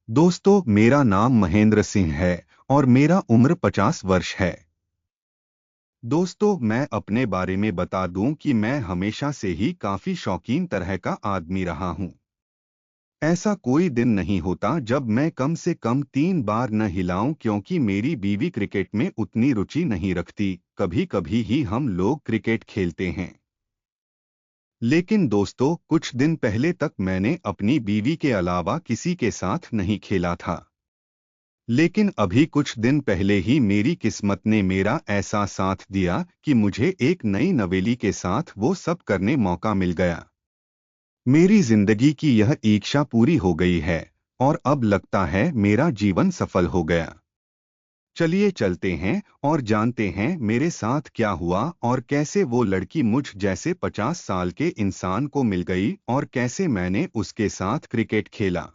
दोस्तों, मेरा नाम महेंद्र सिंह है और मेरा उम्र 50 वर्ष है। दोस्तों, मैं अपने बारे में बता दूं कि मैं हमेशा से ही काफी शौकीन तरह का आदमी रहा हूं। ऐसा कोई दिन नहीं होता जब मैं कम से कम 3 बार न हिलाऊं, क्योंकि मेरी बीवी क्रिकेट में उतनी रुचि नहीं रखती। कभी कभी ही हम लोग क्रिकेट खेलते हैं। लेकिन दोस्तों, कुछ दिन पहले तक मैंने अपनी बीवी के अलावा किसी के साथ नहीं खेला था। लेकिन अभी कुछ दिन पहले ही मेरी किस्मत ने मेरा ऐसा साथ दिया कि मुझे एक नई नवेली के साथ वो सब करने मौका मिल गया। मेरी जिंदगी की यह इच्छा पूरी हो गई है और अब लगता है मेरा जीवन सफल हो गया। चलिए चलते हैं और जानते हैं मेरे साथ क्या हुआ और कैसे वो लड़की मुझ जैसे 50 साल के इंसान को मिल गई और कैसे मैंने उसके साथ क्रिकेट खेला।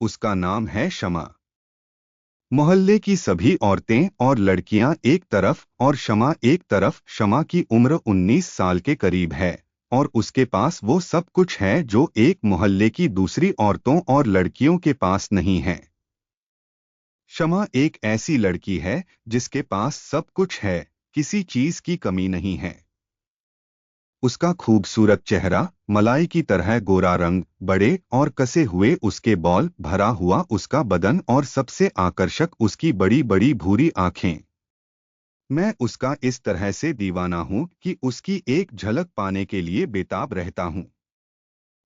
उसका नाम है शमा। मोहल्ले की सभी औरतें और लड़कियां एक तरफ और शमा एक तरफ। शमा की उम्र 19 साल के करीब है और उसके पास वो सब कुछ है जो एक मोहल्ले की दूसरी औरतों और लड़कियों के पास नहीं है। शमा एक ऐसी लड़की है जिसके पास सब कुछ है, किसी चीज की कमी नहीं है। उसका खूबसूरत चेहरा, मलाई की तरह गोरा रंग, बड़े और कसे हुए उसके बाल, भरा हुआ उसका बदन और सबसे आकर्षक उसकी बड़ी बड़ी भूरी आंखें। मैं उसका इस तरह से दीवाना हूं कि उसकी एक झलक पाने के लिए बेताब रहता हूं।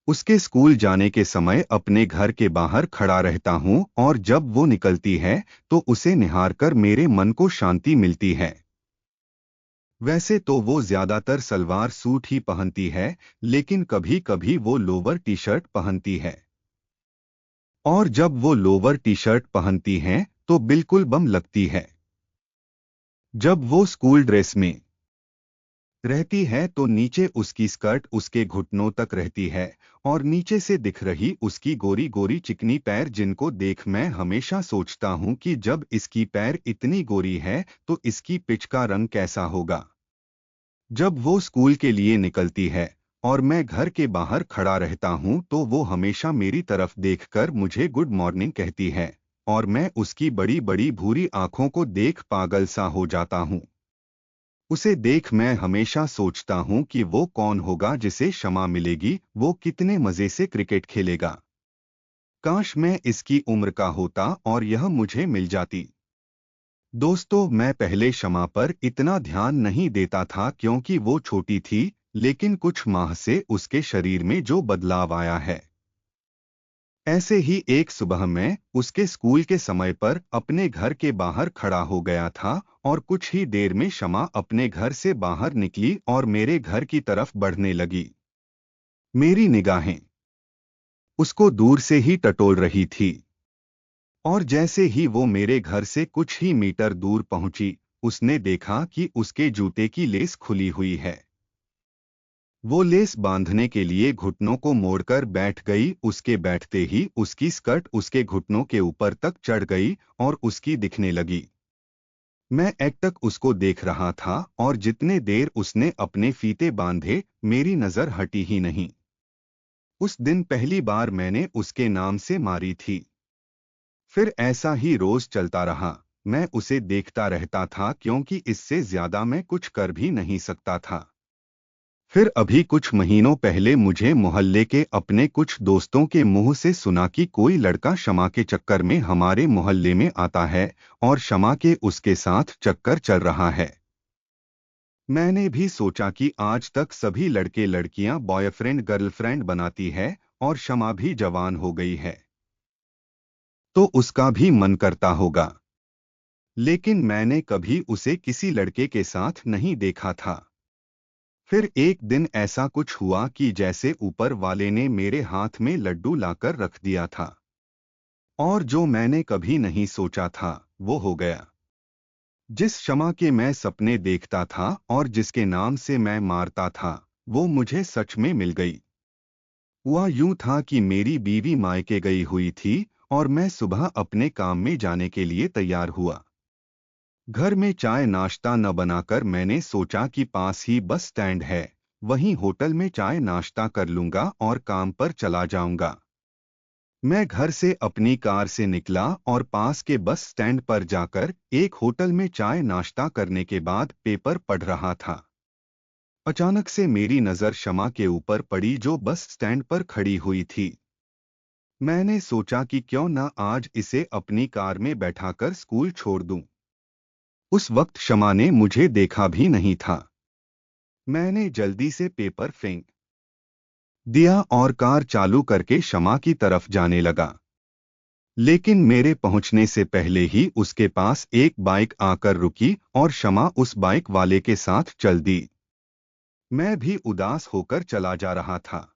उसके स्कूल जाने के समय अपने घर के बाहर खड़ा रहता हूं और जब वो निकलती है तो उसे निहारकर मेरे मन को शांति मिलती है। वैसे तो वो ज्यादातर सलवार सूट ही पहनती है, लेकिन कभी कभी वो लोवर टी शर्ट पहनती है। और जब वो लोवर टी शर्ट पहनती हैं तो बिल्कुल बम लगती है। जब वो स्कूल ड्रेस में रहती है तो नीचे उसकी स्कर्ट उसके घुटनों तक रहती है और नीचे से दिख रही उसकी गोरी गोरी चिकनी पैर, जिनको देख मैं हमेशा सोचता हूं कि जब इसकी पैर इतनी गोरी है तो इसकी पिच का रंग कैसा होगा। जब वो स्कूल के लिए निकलती है और मैं घर के बाहर खड़ा रहता हूं तो वो हमेशा मेरी तरफ देखकर मुझे गुड मॉर्निंग कहती है और मैं उसकी बड़ी बड़ी भूरी आंखों को देख पागल सा हो जाता हूं। उसे देख मैं हमेशा सोचता हूं कि वो कौन होगा जिसे क्षमा मिलेगी, वो कितने मजे से क्रिकेट खेलेगा। काश मैं इसकी उम्र का होता और यह मुझे मिल जाती। दोस्तों, मैं पहले शमा पर इतना ध्यान नहीं देता था क्योंकि वो छोटी थी, लेकिन कुछ माह से उसके शरीर में जो बदलाव आया है। ऐसे ही एक सुबह मैं उसके स्कूल के समय पर अपने घर के बाहर खड़ा हो गया था और कुछ ही देर में शमा अपने घर से बाहर निकली और मेरे घर की तरफ बढ़ने लगी। मेरी निगाहें उसको दूर से ही टटोल रही थी और जैसे ही वो मेरे घर से कुछ ही मीटर दूर पहुंची, उसने देखा कि उसके जूते की लेस खुली हुई है। वो लेस बांधने के लिए घुटनों को मोड़कर बैठ गई। उसके बैठते ही उसकी स्कर्ट उसके घुटनों के ऊपर तक चढ़ गई और उसकी दिखने लगी। मैं एकटक उसको देख रहा था और जितने देर उसने अपने फीते बांधे, मेरी नजर हटी ही नहीं। उस दिन पहली बार मैंने उसके नाम से मारी थी। फिर ऐसा ही रोज चलता रहा। मैं उसे देखता रहता था क्योंकि इससे ज्यादा मैं कुछ कर भी नहीं सकता था। फिर अभी कुछ महीनों पहले मुझे मोहल्ले के अपने कुछ दोस्तों के मुंह से सुना कि कोई लड़का शमा के चक्कर में हमारे मोहल्ले में आता है और शमा के उसके साथ चक्कर चल रहा है। मैंने भी सोचा कि आज तक सभी लड़के लड़कियां बॉयफ्रेंड गर्लफ्रेंड बनाती है और शमा भी जवान हो गई है तो उसका भी मन करता होगा। लेकिन मैंने कभी उसे किसी लड़के के साथ नहीं देखा था। फिर एक दिन ऐसा कुछ हुआ कि जैसे ऊपर वाले ने मेरे हाथ में लड्डू लाकर रख दिया था और जो मैंने कभी नहीं सोचा था वो हो गया। जिस शमा के मैं सपने देखता था और जिसके नाम से मैं मारता था, वो मुझे सच में मिल गई। हुआ यूं था कि मेरी बीवी मायके गई हुई थी और मैं सुबह अपने काम में जाने के लिए तैयार हुआ। घर में चाय नाश्ता न बनाकर मैंने सोचा कि पास ही बस स्टैंड है, वहीं होटल में चाय नाश्ता कर लूंगा और काम पर चला जाऊंगा। मैं घर से अपनी कार से निकला और पास के बस स्टैंड पर जाकर एक होटल में चाय नाश्ता करने के बाद पेपर पढ़ रहा था। अचानक से मेरी नज़र शमा के ऊपर पड़ी जो बस स्टैंड पर खड़ी हुई थी। मैंने सोचा कि क्यों न आज इसे अपनी कार में बैठाकर स्कूल छोड़ दूं। उस वक्त शमा ने मुझे देखा भी नहीं था। मैंने जल्दी से पेपर फेंक दिया और कार चालू करके शमा की तरफ जाने लगा। लेकिन मेरे पहुंचने से पहले ही उसके पास एक बाइक आकर रुकी और शमा उस बाइक वाले के साथ चल दी। मैं भी उदास होकर चला जा रहा था।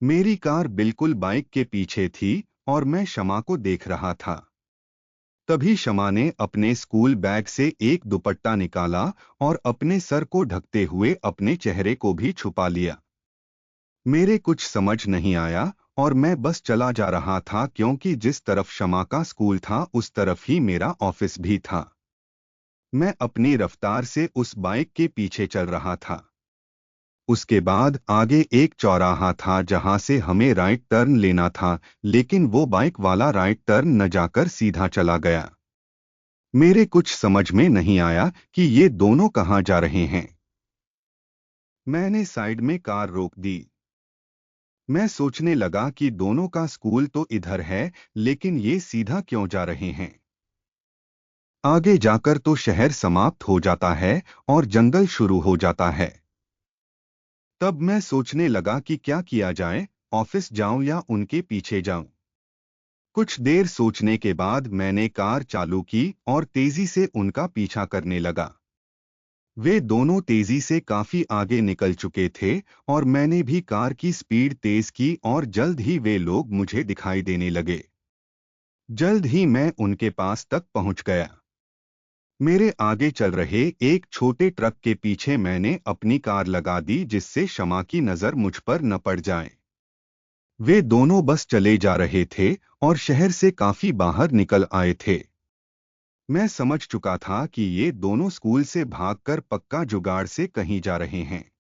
मेरी कार बिल्कुल बाइक के पीछे थी और मैं शमा को देख रहा था। तभी शमा ने अपने स्कूल बैग से एक दुपट्टा निकाला और अपने सर को ढकते हुए अपने चेहरे को भी छुपा लिया। मेरे कुछ समझ नहीं आया और मैं बस चला जा रहा था क्योंकि जिस तरफ शमा का स्कूल था उस तरफ ही मेरा ऑफिस भी था। मैं अपनी रफ्तार से उस बाइक के पीछे चल रहा था। उसके बाद आगे एक चौराहा था जहां से हमें राइट टर्न लेना था, लेकिन वो बाइक वाला राइट टर्न न जाकर सीधा चला गया। मेरे कुछ समझ में नहीं आया कि ये दोनों कहाँ जा रहे हैं। मैंने साइड में कार रोक दी। मैं सोचने लगा कि दोनों का स्कूल तो इधर है, लेकिन ये सीधा क्यों जा रहे हैं। आगे जाकर तो शहर समाप्त हो जाता है और जंगल शुरू हो जाता है। तब मैं सोचने लगा कि क्या किया जाए, ऑफिस जाऊं या उनके पीछे जाऊं। कुछ देर सोचने के बाद मैंने कार चालू की और तेजी से उनका पीछा करने लगा। वे दोनों तेजी से काफी आगे निकल चुके थे और मैंने भी कार की स्पीड तेज की और जल्द ही वे लोग मुझे दिखाई देने लगे। जल्द ही मैं उनके पास तक पहुंच गया। मेरे आगे चल रहे एक छोटे ट्रक के पीछे मैंने अपनी कार लगा दी जिससे शमा की नजर मुझ पर न पड़ जाए। वे दोनों बस चले जा रहे थे और शहर से काफी बाहर निकल आए थे। मैं समझ चुका था कि ये दोनों स्कूल से भागकर पक्का जुगाड़ से कहीं जा रहे हैं।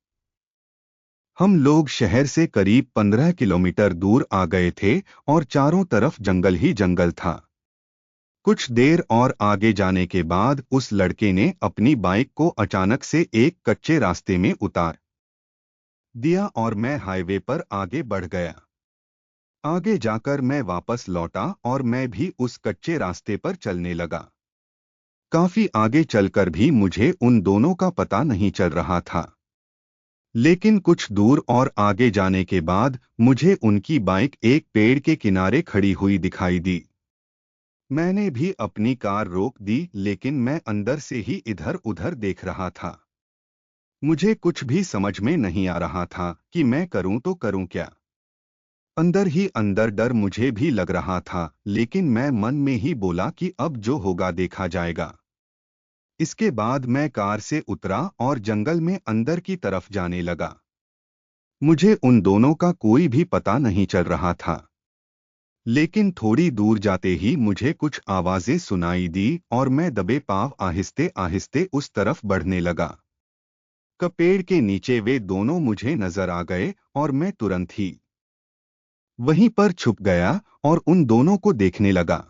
हम लोग शहर से करीब 15 किलोमीटर दूर आ गए थे और चारों तरफ जंगल ही जंगल था। कुछ देर और आगे जाने के बाद उस लड़के ने अपनी बाइक को अचानक से एक कच्चे रास्ते में उतार दिया और मैं हाईवे पर आगे बढ़ गया। आगे जाकर मैं वापस लौटा और मैं भी उस कच्चे रास्ते पर चलने लगा। काफी आगे चलकर भी मुझे उन दोनों का पता नहीं चल रहा था। लेकिन कुछ दूर और आगे जाने के बाद मुझे उनकी बाइक एक पेड़ के किनारे खड़ी हुई दिखाई दी। मैंने भी अपनी कार रोक दी, लेकिन मैं अंदर से ही इधर उधर देख रहा था। मुझे कुछ भी समझ में नहीं आ रहा था कि मैं करूं तो करूं क्या। अंदर ही अंदर डर मुझे भी लग रहा था, लेकिन मैं मन में ही बोला कि अब जो होगा देखा जाएगा। इसके बाद मैं कार से उतरा और जंगल में अंदर की तरफ जाने लगा। मुझे उन दोनों का कोई भी पता नहीं चल रहा था। लेकिन थोड़ी दूर जाते ही मुझे कुछ आवाजें सुनाई दी और मैं दबे पांव आहिस्ते आहिस्ते उस तरफ बढ़ने लगा। पेड़ के नीचे वे दोनों मुझे नजर आ गए और मैं तुरंत ही वहीं पर छुप गया और उन दोनों को देखने लगा।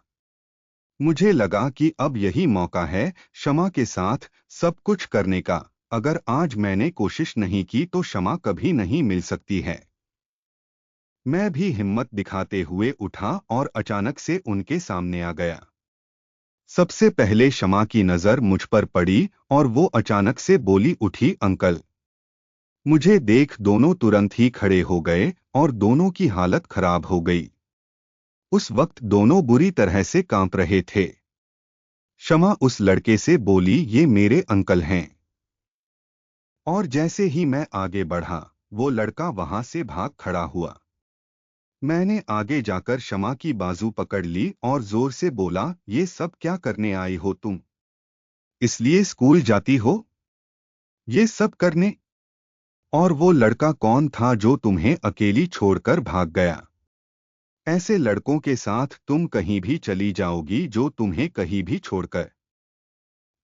मुझे लगा कि अब यही मौका है शमा के साथ सब कुछ करने का। अगर आज मैंने कोशिश नहीं की तो शमा कभी नहीं मिल सकती है। मैं भी हिम्मत दिखाते हुए उठा और अचानक से उनके सामने आ गया। सबसे पहले शमा की नजर मुझ पर पड़ी और वो अचानक से बोली उठी, अंकल। मुझे देख दोनों तुरंत ही खड़े हो गए और दोनों की हालत खराब हो गई। उस वक्त दोनों बुरी तरह से कांप रहे थे। शमा उस लड़के से बोली, ये मेरे अंकल हैं। और जैसे ही मैं आगे बढ़ा वो लड़का वहां से भाग खड़ा हुआ। मैंने आगे जाकर शमा की बाजू पकड़ ली और जोर से बोला, ये सब क्या करने आई हो तुम? इसलिए स्कूल जाती हो ये सब करने? और वो लड़का कौन था जो तुम्हें अकेली छोड़कर भाग गया? ऐसे लड़कों के साथ तुम कहीं भी चली जाओगी जो तुम्हें कहीं भी छोड़कर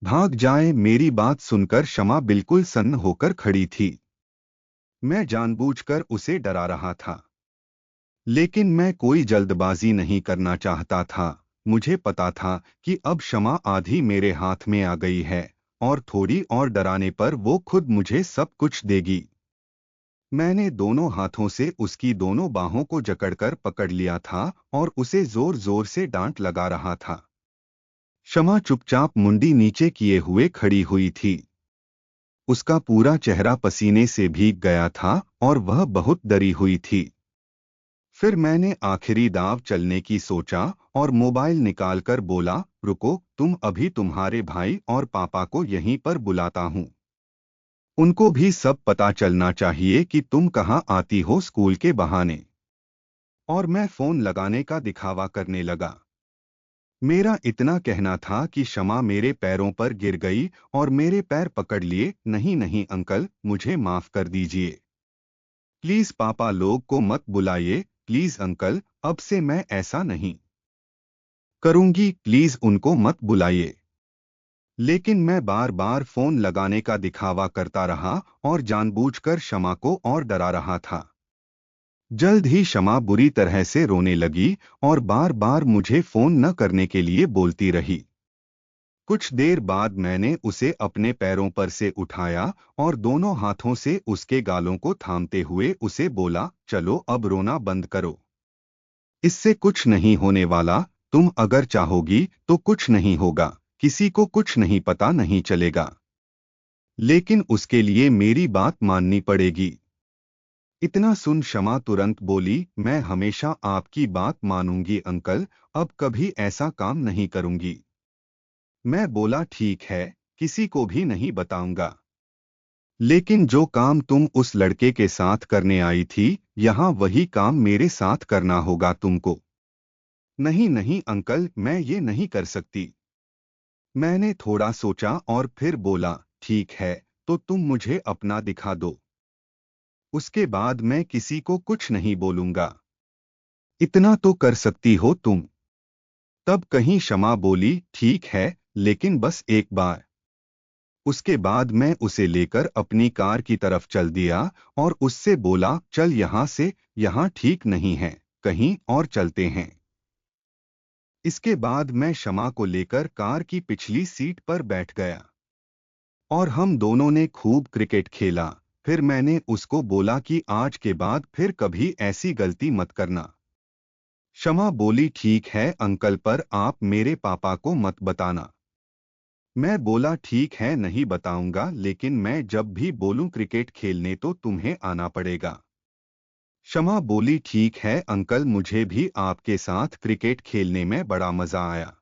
भाग जाए। मेरी बात सुनकर शमा बिल्कुल सन्न होकर खड़ी थी। मैं जानबूझकर उसे डरा रहा था। लेकिन मैं कोई जल्दबाजी नहीं करना चाहता था। मुझे पता था कि अब क्षमा आधी मेरे हाथ में आ गई है और थोड़ी और डराने पर वो खुद मुझे सब कुछ देगी। मैंने दोनों हाथों से उसकी दोनों बाहों को जकड़कर पकड़ लिया था और उसे जोर जोर से डांट लगा रहा था। क्षमा चुपचाप मुंडी नीचे किए हुए खड़ी हुई थी। उसका पूरा चेहरा पसीने से भीग गया था और वह बहुत डरी हुई थी। फिर मैंने आखिरी दाव चलने की सोचा और मोबाइल निकालकर बोला, रुको, अभी तुम्हारे भाई और पापा को यहीं पर बुलाता हूँ। उनको भी सब पता चलना चाहिए कि तुम कहाँ आती हो स्कूल के बहाने। और मैं फोन लगाने का दिखावा करने लगा। मेरा इतना कहना था कि क्षमा मेरे पैरों पर गिर गई और मेरे पैर पकड़ लिए। नहीं नहीं अंकल, मुझे माफ कर दीजिए। प्लीज पापा लोग को मत बुलाइए। प्लीज अंकल, अब से मैं ऐसा नहीं करूंगी। प्लीज उनको मत बुलाइए। लेकिन मैं बार बार फोन लगाने का दिखावा करता रहा और जानबूझकर क्षमा को और डरा रहा था। जल्द ही क्षमा बुरी तरह से रोने लगी और बार बार मुझे फोन न करने के लिए बोलती रही। कुछ देर बाद मैंने उसे अपने पैरों पर से उठाया और दोनों हाथों से उसके गालों को थामते हुए उसे बोला, चलो अब रोना बंद करो। इससे कुछ नहीं होने वाला। तुम अगर चाहोगी तो कुछ नहीं होगा। किसी को कुछ नहीं पता नहीं चलेगा। लेकिन उसके लिए मेरी बात माननी पड़ेगी। इतना सुन क्षमा तुरंत बोली, मैं हमेशा आपकी बात मानूंगी अंकल, अब कभी ऐसा काम नहीं करूंगी। मैं बोला, ठीक है, किसी को भी नहीं बताऊंगा। लेकिन जो काम तुम उस लड़के के साथ करने आई थी, यहाँ वही काम मेरे साथ करना होगा तुमको। नहीं नहीं अंकल, मैं ये नहीं कर सकती। मैंने थोड़ा सोचा और फिर बोला, ठीक है, तो तुम मुझे अपना दिखा दो। उसके बाद मैं किसी को कुछ नहीं बोलूंगा। इतना तो कर सकती हो तुम। तब कहीं क्षमा बोली, ठीक है, लेकिन बस एक बार। उसके बाद मैं उसे लेकर अपनी कार की तरफ चल दिया और उससे बोला, चल यहाँ से, यहाँ ठीक नहीं है, कहीं और चलते हैं। इसके बाद मैं क्षमा को लेकर कार की पिछली सीट पर बैठ गया और हम दोनों ने खूब क्रिकेट खेला। फिर मैंने उसको बोला कि आज के बाद फिर कभी ऐसी गलती मत करना। क्षमा बोली, ठीक है अंकल, पर आप मेरे पापा को मत बताना। मैं बोला, ठीक है, नहीं बताऊंगा, लेकिन मैं जब भी बोलूं क्रिकेट खेलने तो तुम्हें आना पड़ेगा। क्षमा बोली, ठीक है अंकल, मुझे भी आपके साथ क्रिकेट खेलने में बड़ा मजा आया।